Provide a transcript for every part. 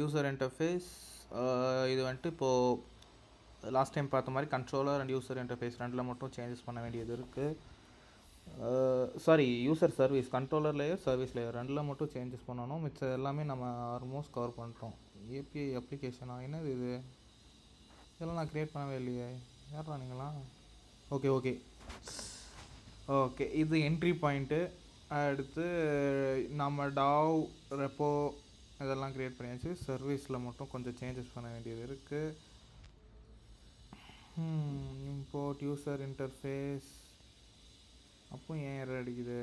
User interface. இது வந்துட்டு இப்போது லாஸ்ட் டைம் பார்த்த மாதிரி கண்ட்ரோலர் அண்ட் யூசர் இன்டர்ஃபேஸ் ரெண்டில் மட்டும் சேஞ்சஸ் பண்ண வேண்டியது இருக்குது. Sorry, user service, controller layer, service layer ரெண்டில் மட்டும் சேஞ்சஸ் பண்ணணும். மிச்சம் எல்லாமே நம்ம ஆல்மோஸ்ட் கவர் பண்ணிட்டோம். ஏபிஐ அப்ளிகேஷனா? என்னது இது? இதெல்லாம் நான் க்ரியேட் பண்ணவே இல்லையே. யாரா நீங்களா? ஓகே ஓகே ஓகே, இது என்ட்ரி பாயிண்ட்டு. அடுத்து நம்ம டாவ் ரெப்போ இதெல்லாம் க்ரியேட் பண்ணியாச்சு. சர்வீஸில் மட்டும் கொஞ்சம் சேஞ்சஸ் பண்ண வேண்டியது இருக்குது. Import user interface. அப்போ ஏன் எரர் அடிக்குது?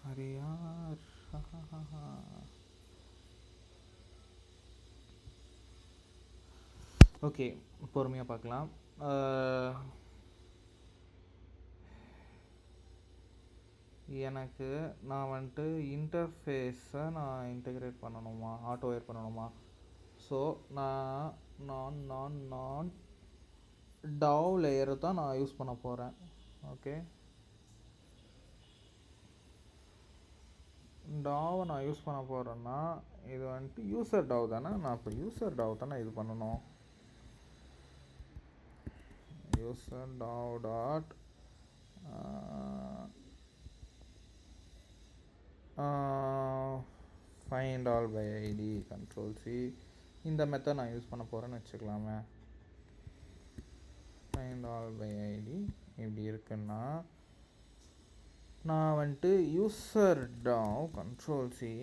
அரே யார். ஓகே, பொறுமையாக பார்க்கலாம். எனக்கு நான் வந்துட்டு இன்டர்ஃபேஸை நான் இன்டெகிரேட் பண்ணணுமா, ஆட்டோ ஒயர் பண்ணணுமா? ஸோ நான் டாவ் லேயரை தான் நான் யூஸ் பண்ண போகிறேன். ஓகே, டாவை நான் யூஸ் பண்ண போகிறேன்னா இது வந்துட்டு யூசர் டாவ் தானே. நான் இப்போ யூசர் டாவ் தானே இது பண்ணணும். User DAO dot find all by ID control C. இந்த மெத்தட் நான் யூஸ் பண்ண போகிறேன்னு வச்சுக்கலாமே. ஃபைண்ட் ஆல் பை ஐடி இப்படி இருக்குன்னா நான் வந்துட்டு யூசர் டாவ் கண்ட்ரோல் சி.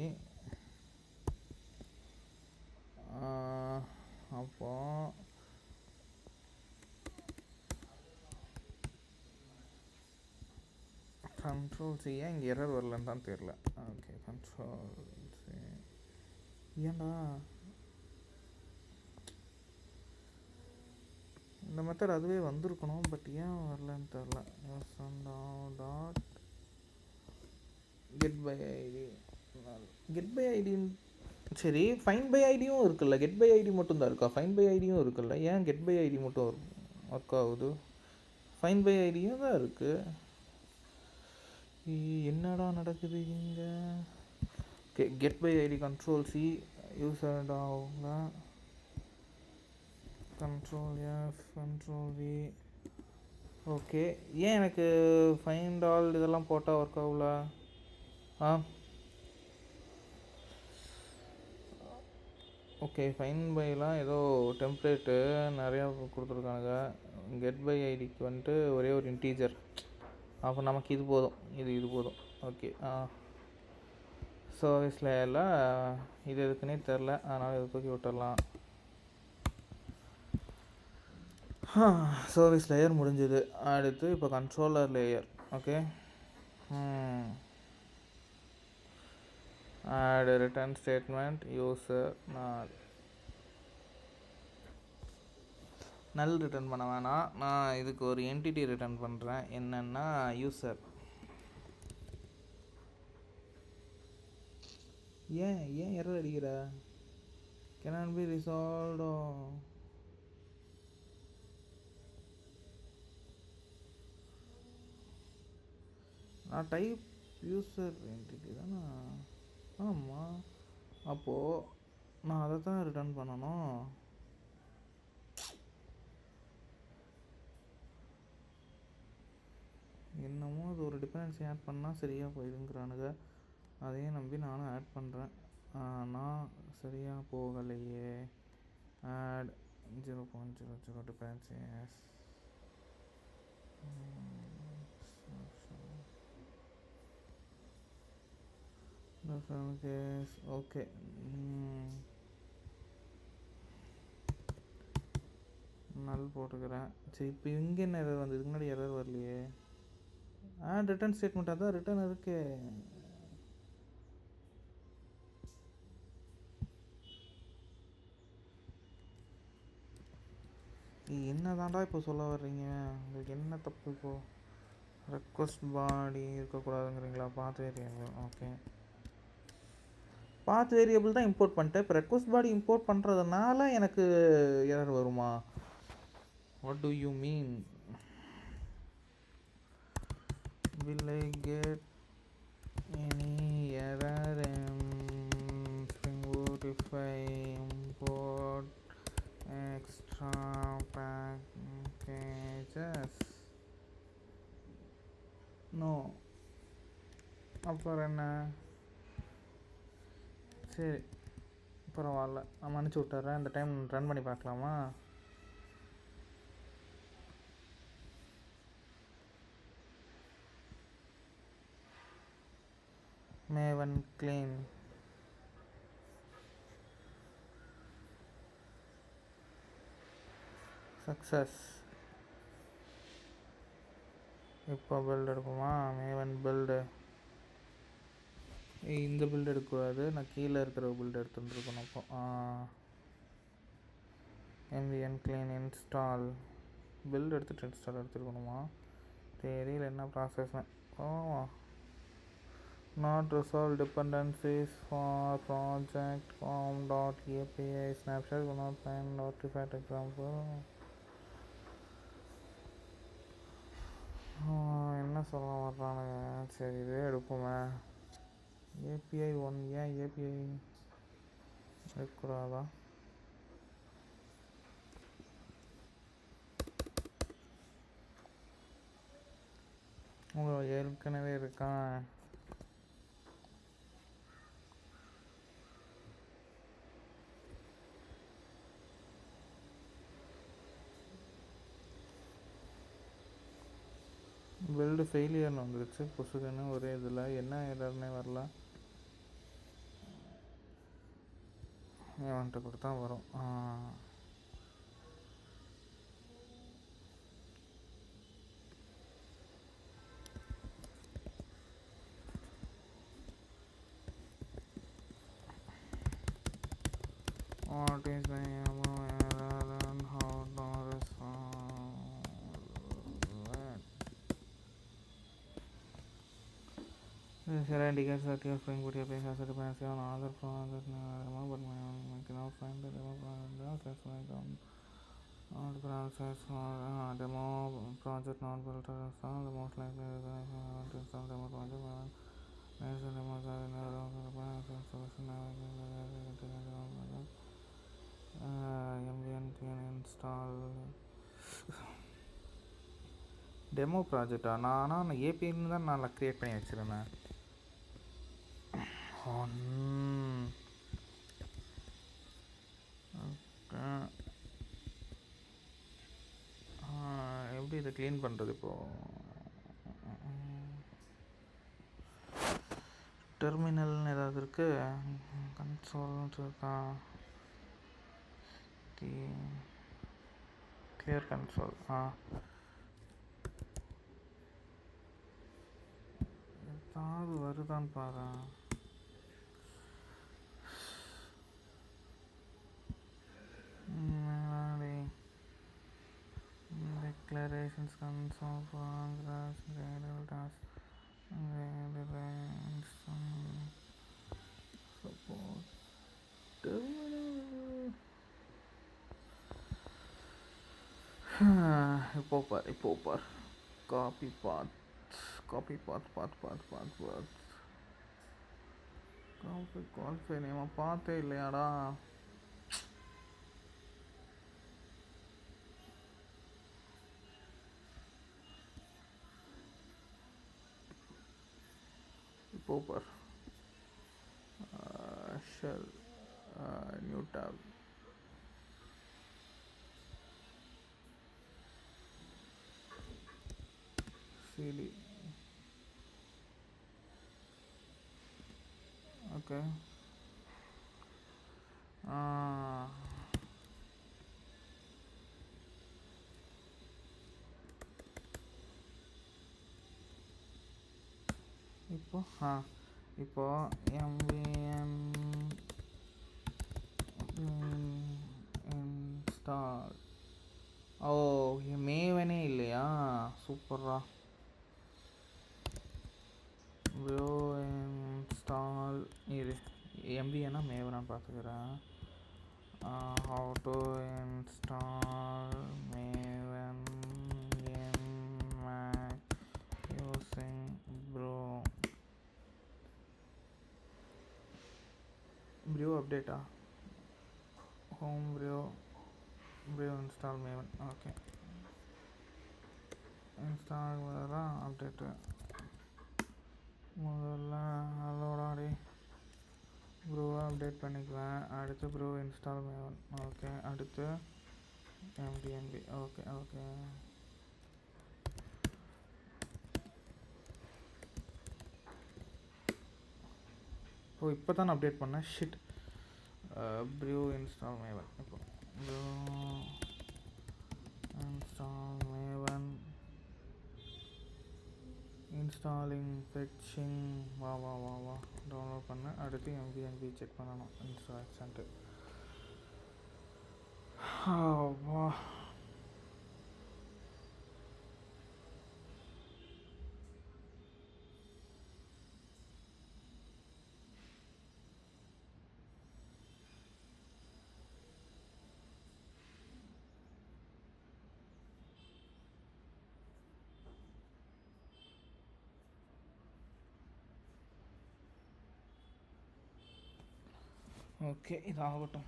அப்போ கண்ட்ரோல் சி. ஏன் இங்கே எரர் வரலன்னு தான் தெரில. Okay, control C. ஏன்டா இந்த மெத்தட் அதுவே வந்திருக்கணும், பட் ஏன் வரலன்னு தெரில. Dot get by ID. Get by ஐடின்னு சரி, ஃபைண்ட் பை ஐடியும் இருக்குல்ல. கெட் பை ஐடி மட்டும் தான் இருக்கா? ஃபைண்ட் பை ஐடியும் இருக்குல்ல. ஏன் கெட் பை ஐடி மட்டும் ஒர்க் ஆகுது? ஃபைண்ட் பை ஐடியும் தான் இருக்குது. என்னடா நடக்குது இங்கே? Okay, get by ID control C. User டாவ்ல control F control V. Okay, ஏன் எனக்கு ஃபைண்ட் ஆல் இதெல்லாம் போட்டால் ஒர்க் ஆகல? ஓகே, ஃபைன் பைலாம் ஏதோ டெம்ப்ளேட்டு நிறையா கொடுத்துருக்காங்க. கெட் பை ஐடிக்கு வந்துட்டு ஒரே ஒரு இன்டீஜர். அப்போ நமக்கு இது போதும், இது போதும். ஓகே, சர்வீஸ் லேயரில் இது எதுக்குன்னே தெரில, அதனால் இதை தூக்கி விட்டுடலாம். சர்வீஸ் லேயர் முடிஞ்சுது. அடுத்து இப்போ controller layer. Okay, add return statement user null return பண்ண வேணாம். நான் இதுக்கு ஒரு என்டிட்டி ரிட்டர்ன் பண்ணுறேன். என்னென்னா யூசர். ஏன் எரர் அடிக்கிற? cannot be resolved. நான் டைப் யூசர் என்டிட்டி தானே. ஆமாம், அப்போது நான் அதை தான் ரிட்டர்ன் பண்ணணும். என்னமோ அது ஒரு டிபெண்டன்சி ஆட் பண்ணால் சரியாக போயிடுங்கிறானுங்க. அதையும் நம்பி நானும் ஆட் பண்ணுறேன். ஆனால் சரியாக போகலையே. Add 0.00 dependencies. ஓகே, நல் போட்டுக்கிறேன். சரி, இப்போ இங்கே என்ன எரர் வந்து? இதுக்கு முன்னாடி எரர் வரலையே. ரிட்டர்ன் ஸ்டேட்மெண்ட் அதான் ரிட்டர்ன் இருக்கு. என்ன தாண்டா இப்போ சொல்ல வர்றீங்க? உங்களுக்கு என்ன தப்பு? இப்போது ரெக்வஸ்ட் பாடி இருக்கக்கூடாதுங்கிறீங்களா? பாத் வேரியபிள். ஓகே, பாத் வேரியபிள் தான் இம்போர்ட் பண்ணிட்டேன். இப்போ ரெக்வஸ்ட் பாடி இம்போர்ட் பண்ணுறதுனால எனக்கு எரர் வருமா? What to you mean? will I get any error in அப்புறம் என்ன? சரி, பரவாயில்ல, நான் மன்னிச்சு விட்டுறேன். இந்த டைம் ரன் பண்ணி பார்க்கலாமா? Maven clean success. இப்போ பில்டு எடுப்போமா? Maven build. இந்த பில்டு எடுக்கக்கூடாது, நான் கீழே இருக்கிற பில்டு எடுத்துட்டுருக்கணும். அப்போ எம்விஎன் க்ளீன் இன்ஸ்டால் பில்டு எடுத்துகிட்டு இன்ஸ்டால் எடுத்துருக்கணுமா? தெரியல என்ன ப்ராசஸ்னு. Not resolve dependencies for project com.api snapshot will not find artifact example. என்ன சொல்ல வர்றானுங்க? சரி, இதே எடுப்போமே. API one. ஏன் ஏபிஐ எடுக்கூடாதா? உங்களுக்கு ஏற்கனவே இருக்கான். பில்டு ஃபெயிலியர்னு வந்துருச்சு புசுக்குன்னு ஒரே இதில். என்ன எரர்னே வரல. வந்துட்டு கொடுத்தா வரும். What is the error and how to resolve it? Here indicates that your spring boot API has a dependency on other project demo, but I cannot find the demo project. That's why I don't process for demo project not built to install. The most likely is I want to install demo project. There's a demo project in the solution. MVN install demo ப்ராஜெக்டா? நான் ஏபிஐன்னு தான் நான் create பண்ணி வச்சுருந்தேன். எப்படி இதை clean பண்ணுறது இப்போது? டெர்மினல்னு ஏதாவது இருக்குது? கன்சோல்னு இருக்கா? Clear console. ஏதாவது வருதான்னு பாரு. Declarations console progress variable task support இப்போ பார் காப்பி பாத் காப்பி குவாலிஃபை நேமா பார்த்தே இல்லையாடா? இப்போ பார் shell new tab CD. Okay. இப்போ MVN இன்ஸ்டால். மேவனே இல்லையா? சூப்பர்ரா. ப்ரோ இன்ஸ்டால் இது எம்பிஏனா மேவனான்னு பார்த்துக்கிறேன். How to install Maven in Mac using brew அப்டேட்டா? Home brew install Maven. Okay, install update முதல்ல அதோட ப்ரூவை அப்டேட் பண்ணிக்குவேன். அடுத்து ப்ரூ இன்ஸ்டால் மேவன். ஓகே, அடுத்து எம்டிஎன்பி. Okay okay. ஓ, இப்போ தான் அப்டேட் பண்ணேன். ஷிட். Brew install Maven. இப்போ brew install Maven installing fetching. வா வா வா வா டவுன்லோட் பண்ண. அடுத்து எம்பிஎன்பி செக் பண்ணணும். இன்ஸ்டாலேஷன்ட்டு. வா. ஓகே, இது ஆகட்டும்.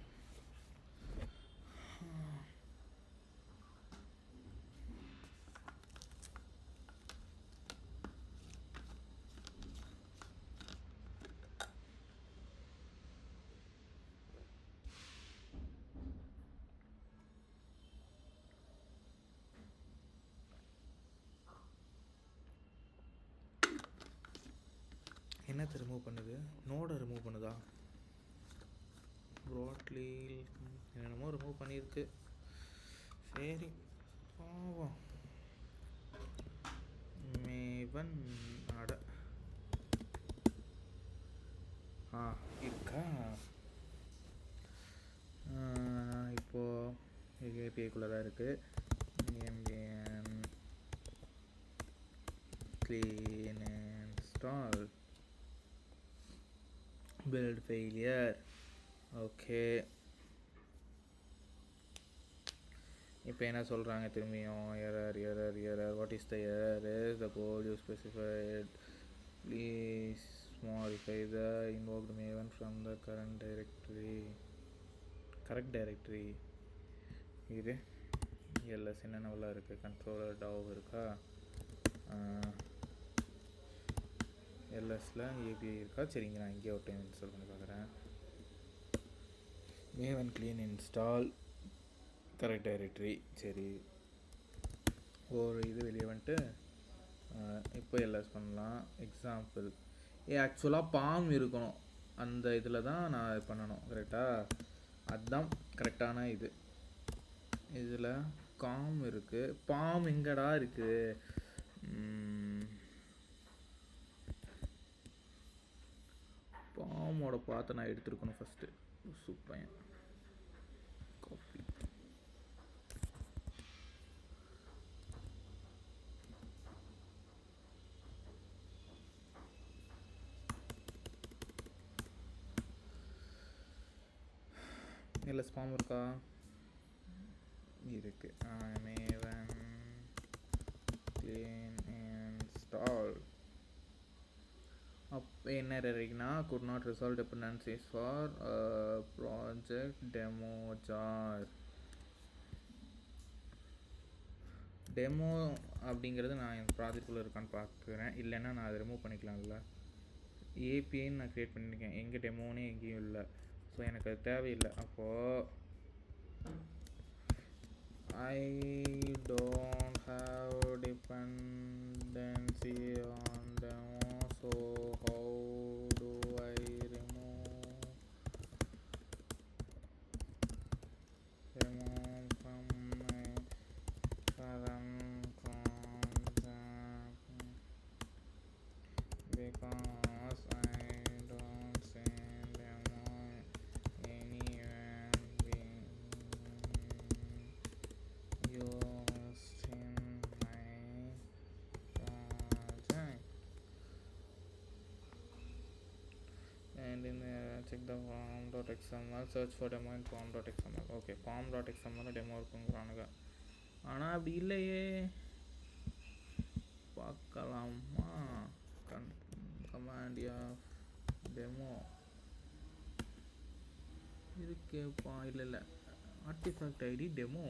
என்னத்தை ரிமூவ் பண்ணுது? நோடை ரிமூவ் பண்ணுதா? ப்ராட்லி என்னென்னமோ ரிமூவ் பண்ணியிருக்கு. சரி பாவம். மேவன் ஆட இருக்கா? இப்போது ஏபிஐக்குள்ளே தான் இருக்குது. எம்பிஎன் clean install build failure. Okay, இப்போ என்ன சொல்கிறாங்க திரும்பியும்? Error error error. What is the error? Is the code you specified. Please modify the invoked Maven from the current directory. இது எல்எஸ் என்னென்னவெல்லாம் இருக்குது? கண்ட்ரோலர் டாவ் இருக்கா? எல்எஸில் ஏபிஐ இருக்கா? சரிங்க, நான் இங்கே ஒரு டைம் இன்ஸ்டால் பண்ணி பார்க்குறேன். Maven clean install correct directory. சரி, ஒரு இது வெளியே வந்துட்டு இப்போ எல்எஸ் பண்ணலாம். எக்ஸாம்பிள் ஆக்சுவலாக பாம் இருக்கணும் அந்த இதில் தான் நான் இது பண்ணணும். கரெக்டாக? அதுதான் கரெக்டான இது. இதில் காம் இருக்குது. பாம் எங்கடா இருக்குது? பாமோட பார்த்து நான் எடுத்துருக்கணும் ஃபஸ்ட்டு. Super copy. இல்லை ஸ்பாம் இருக்கா? இருக்கு. Maven clean install. அப்போ என்ன இருக்குன்னா, could not resolve dependencies for project demo jar. Demo அப்படிங்கிறது நான் என் ப்ராஜெக்டுக்குள்ளே இருக்கான்னு பார்க்குறேன். இல்லைன்னா நான் அதை ரிமூவ் பண்ணிக்கலாம்ல. ஏபிஐன்னு நான் க்ரியேட் பண்ணியிருக்கேன். எங்கே டெமோனே எங்கேயும் இல்லை. ஸோ எனக்கு அது தேவையில்லை. அப்போது I don't have dependency on demo, so how do I remove from my current contract? Because I don't see demo anywhere being used in my project. And in check the form.xml, search for demo in form.xml. Okay, form.xml demo இருக்குங்கிறானுங்க. ஆனால் அப்படி இல்லையே. பார்க்கலாமா? Command of demo இருக்கேப்பா. இல்லை artifact ID demo.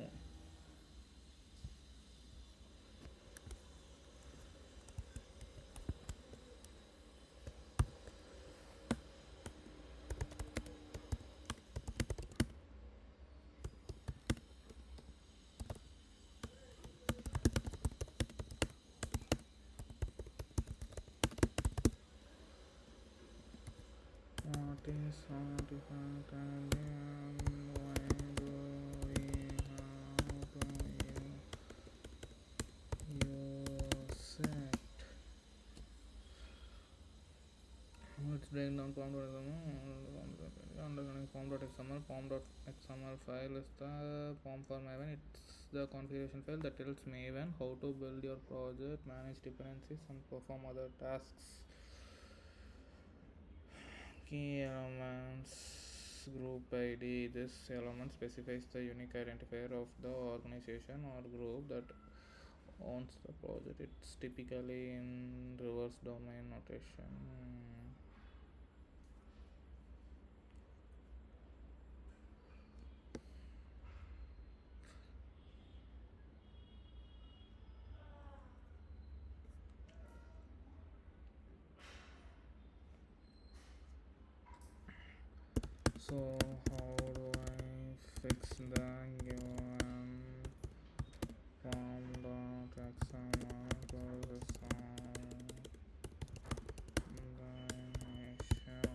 is artifact and why do we have to use it? Let's break down pom.xml. Understanding pom.xml. Pom.xml file is the pom for Maven. It's the configuration file that tells Maven how to build your project, manage dependencies, and perform other tasks. Key elements group ID. This element specifies the unique identifier of the organization or group that owns the project. It's typically in reverse domain notation. So how do I fix the given pom.xml closes on the issue?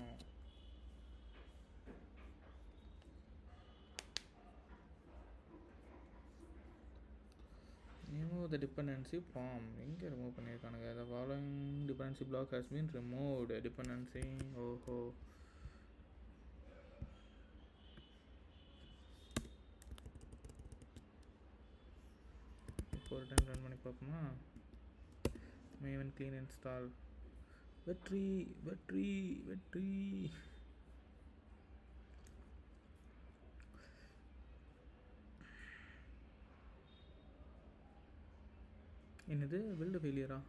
Remove the dependency pom. எங்கே remove பண்ணியிருக்கானுங்க? The following dependency block has been removed. Dependency ஓஹோ இப்போ ஒரு time run பண்ணி பார்ப்போமா? Maven clean install. வெற்றி வெற்றி வெற்றி. என்னது பில்டு ஃபெயிலியரா?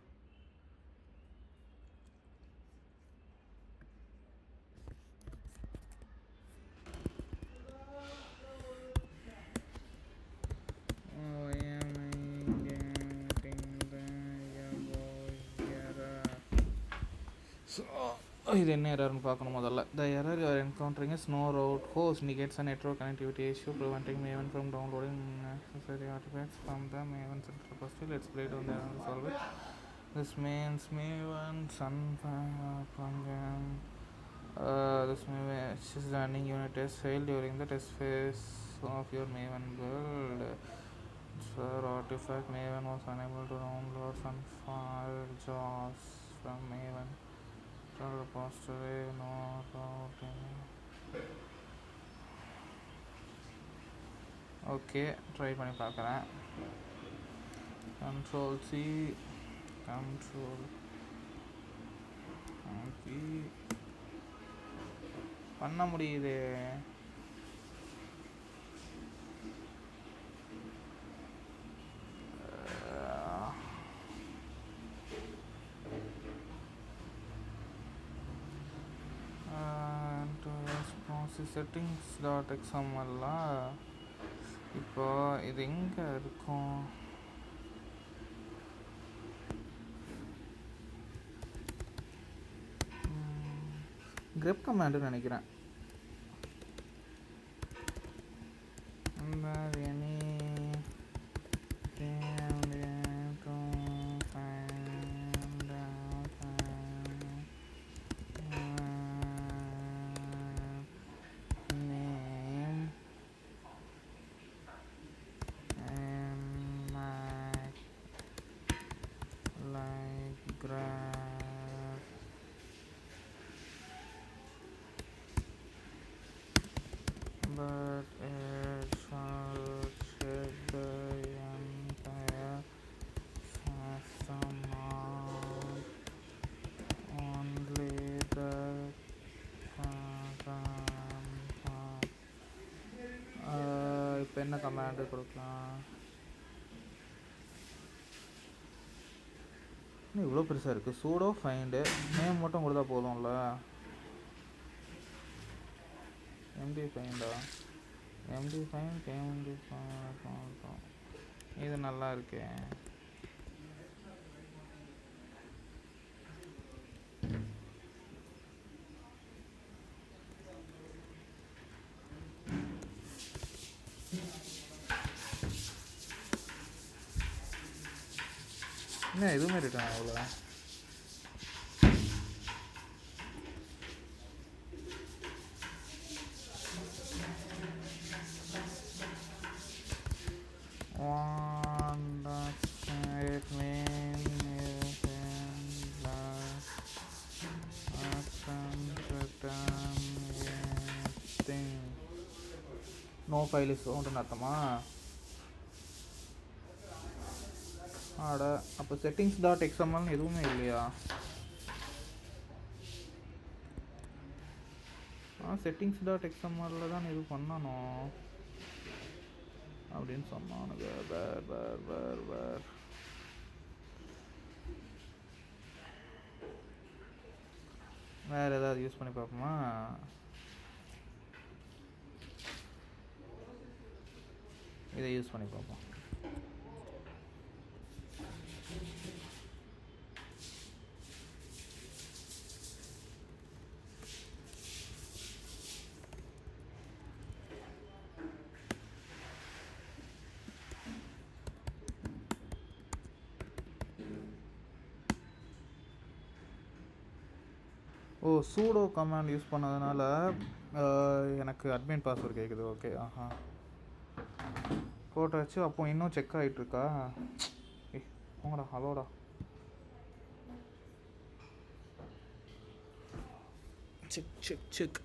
இது என்ன எரர்னு பார்க்கணும் முதல்ல. The error you are encountering is no route host indicates a network connectivity issue preventing Maven from downloading necessary artifacts from the Maven central repository. Let's break down the error and solve it. This means Maven this Maven is running unit test failed during the test phase of your Maven build. For artifact, Maven was unable to download some file jobs from Maven repository. No routing. Okay, try பண்ணி பார்க்குறேன். Control C, control C பண்ண முடியுது. settings.xml இப்போ இது எங்கே இருக்கும்? grep கமாண்டுன்னு நினைக்கிறேன். But it shall check the entire system, not only the program part. இப்போ என்ன கமாண்டு கொடுக்கலாம்? இன்னும் இவ்வளோ பெருசாக இருக்குது. சூடோ ஃபைண்டு நேம் மட்டும் கொடுத்தா போதும்ல. எம்டி ஃபைண்டா? எம்டி ஃபைன் கேஎம்டி ஃபைன். இது நல்லா இருக்கே. என்ன எதுவுமே ரிட்டர்ன் ஆகல? நோ ஃபைல் இஸ் ஃபவுண்டுன்னு அர்த்தமா? ஆட அப்போ செட்டிங்ஸ் டாட் எக்ஸ்எம்எல்னு எதுவுமே இல்லையா? செட்டிங்ஸ் டாட் எக்ஸ்எம்எல்ல தான் இது பண்ணணும் அப்படின்னு சொன்னானுங்க. வேர் வேறு ஏதாவது யூஸ் பண்ணி பார்ப்போமா? இதை யூஸ் பண்ணி பார்ப்போம். ஓ, சூடோ கமாண்ட் யூஸ் பண்ணதுனால எனக்கு அட்மின் பாஸ்வேர்டு கேட்குது. ஓகே, போட்டாச்சு. அப்போ இன்னும் செக் ஆகிட்டுருக்கா? போங்கடா, ஹலோடா. செக்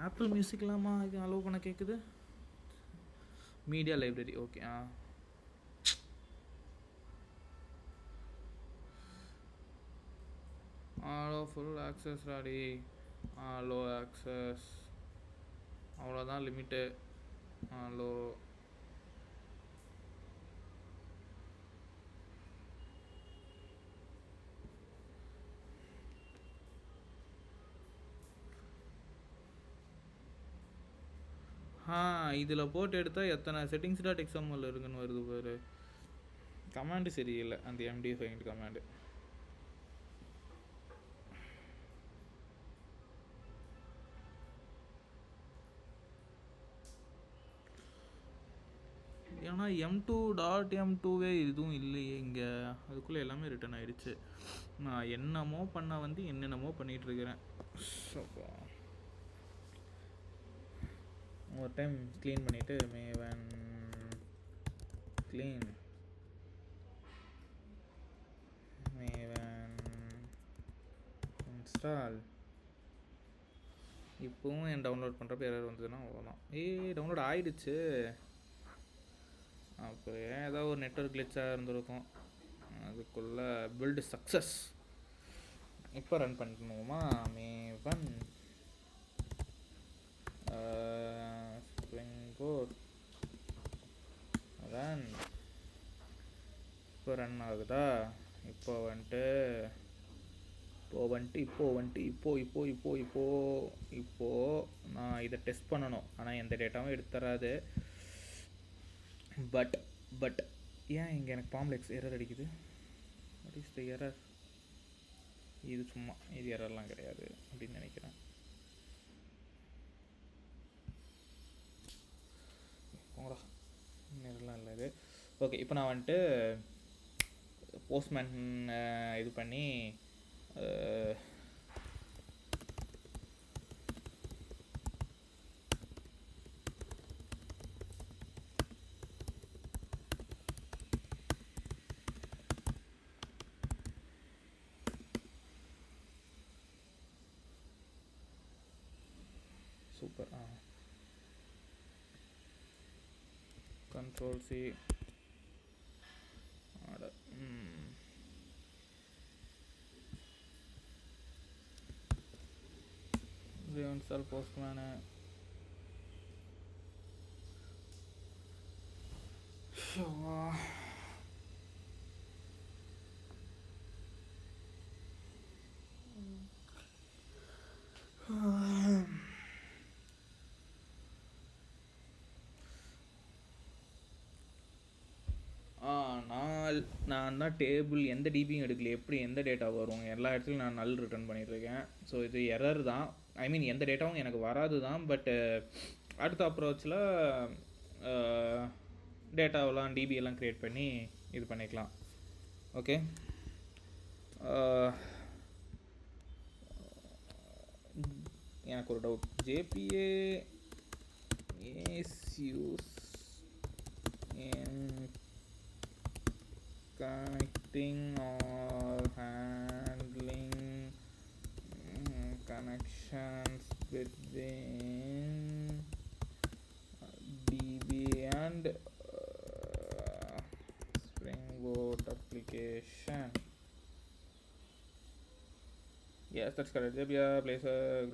ஆப்பிள் மியூசிக்லாமா இது அலோவ் பண்ண கேட்குது? Media library, okay. Allow full access ராடி, ஆலோ ஆக்சஸ், அவ்வளோதான் லிமிட்டு. ஆலோ இதில் போட்டு எடுத்தால் எத்தனை செட்டிங்ஸ் டாட் எக்ஸ்எம்எல் இருக்குன்னு வருது பாரு. கமாண்டு சரியில்லை, அந்த எம்டி ஃபைண்ட் கமாண்டு. ஏன்னா M2.M2வே இதுவும் இல்லையே இங்கே. அதுக்குள்ளே எல்லாமே ரிட்டர்ன் ஆகிடுச்சு. நான் என்னமோ என்னென்னமோ பண்ணிகிட்ருக்கிறேன். ஒரு டைம் க்ளீன் பண்ணிவிட்டு மேவன் க்ளீன் மேவன் இன்ஸ்டால். இப்போவும் என் டவுன்லோட் பண்ணுறப்ப எரர் வந்ததுன்னா அவ்வளோதான். டவுன்லோட் ஆகிடுச்சு. அப்போ ஏதாவது ஒரு நெட்வொர்க் கிளிச்சாக இருந்திருக்கும். அதுக்குள்ளே பில்டு சக்ஸஸ். இப்போ ரன் பண்ணிக்கணுமா? Maven Spring Boot run. இப்போ ரன் ஆகுதா? இப்போ நான் இதை டெஸ்ட் பண்ணணும். ஆனால் எந்த டேட்டாவும் எடுத்து தராது. பட் ஏன் இங்கே எனக்கு பாம்ப்ளெக்ஸ் எரர் அடிக்குது? What is the error? இது சும்மா, இது எரர்லாம் கிடையாது அப்படின்னு நினைக்கிறேன். போங்கடா, எரர்லாம் இல்லை இது. ஓகே, இப்போ நான் போஸ்ட்மேன் இது பண்ணி super. Control C order. Install postman. நான் தான் டேபிள் எந்த டிபியும் எடுக்கல. எப்படி எந்த டேட்டா வரும்? எல்லா இடத்துலையும் நான் நல் ரிட்டர்ன் பண்ணிகிட்ருக்கேன். ஸோ இது எரர் தான். ஐ மீன் எந்த டேட்டாவும் எனக்கு வராது தான். பட் அடுத்த அப்ரோச்சில் டேட்டாவெல்லாம் டிபியெல்லாம் க்ரியேட் பண்ணி இது பண்ணிக்கலாம். ஓகே, எனக்கு ஒரு doubt. JBA is used in connecting or handling connections between DB and Spring Boot application. Yes, that's correct. JPA plays a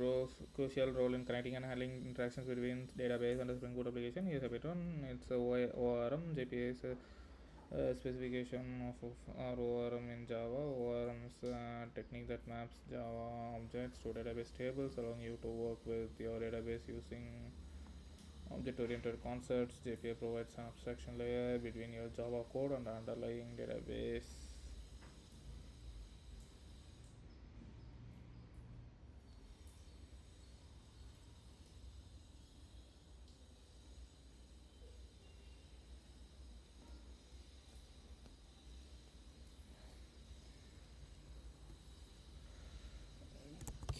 crucial role in connecting and handling interactions between database and the Spring Boot application. Here's a pattern. It's a ORM. JPA is a specification of ORM in Java. ORM is a technique that maps Java objects to database tables, allowing you to work with your database using object-oriented concepts. JPA provides an abstraction layer between your Java code and the underlying database.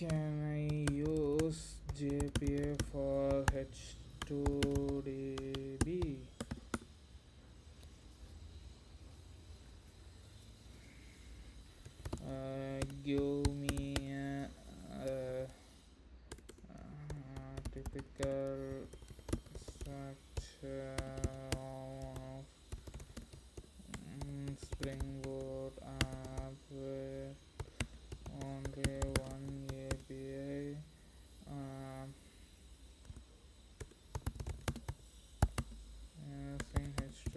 Can I use JPA for H2DB? Give me a typical structure of Spring Boot app with only one API. Using H2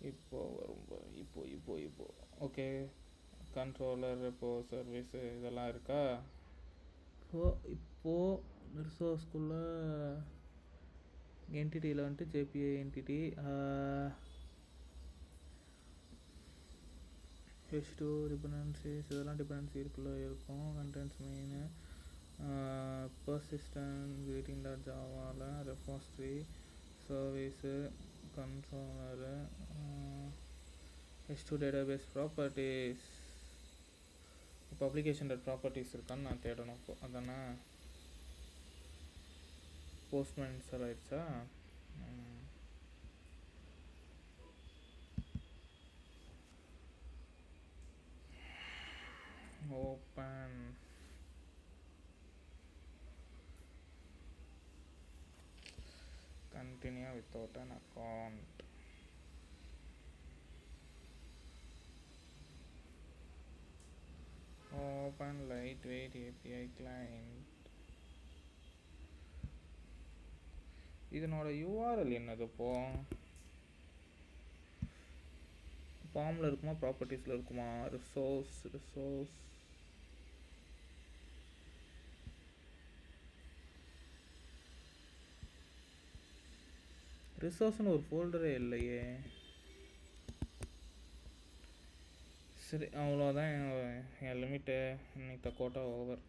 இப்போ வரும் இப்போ okay controller இப்போ service இதெல்லாம் இருக்கா? இப்போது ரிசோர்ஸ்குள்ளே என்டிட்டியில் வந்துட்டு ஜேபிஐ என்டிட்டி H2 டிபெண்டன்சிஸ் இதெல்லாம் டிபெண்டன்சி இருக்குள்ளே இருக்கும். கண்டென்ட்ஸ் மெயின் பர்சிஸ்டன்ட் greeting ஜாவாவில் repository service controller H2 database properties. இப்போ அப்ளிகேஷன் ப்ராப்பர்ட்டிஸ் இருக்கான்னு நான் தேடணும். இப்போ அதானே போஸ்ட்மேன் இன்ஸ்டால் ஆயிடுச்சா? open continue without an account. Open lightweight API client. இதனோட URL என்னது? இப்போ ஃபார்மில் இருக்குமா ப்ராப்பர்ட்டிஸில் இருக்குமா? ரிசோர்ஸ்னு ஒரு ஃபோல்டரே இல்லையே. சரி, அவ்வளோதான் என் லிமிட்டு. இன்னைக்கு கோட்டா ஓவர்.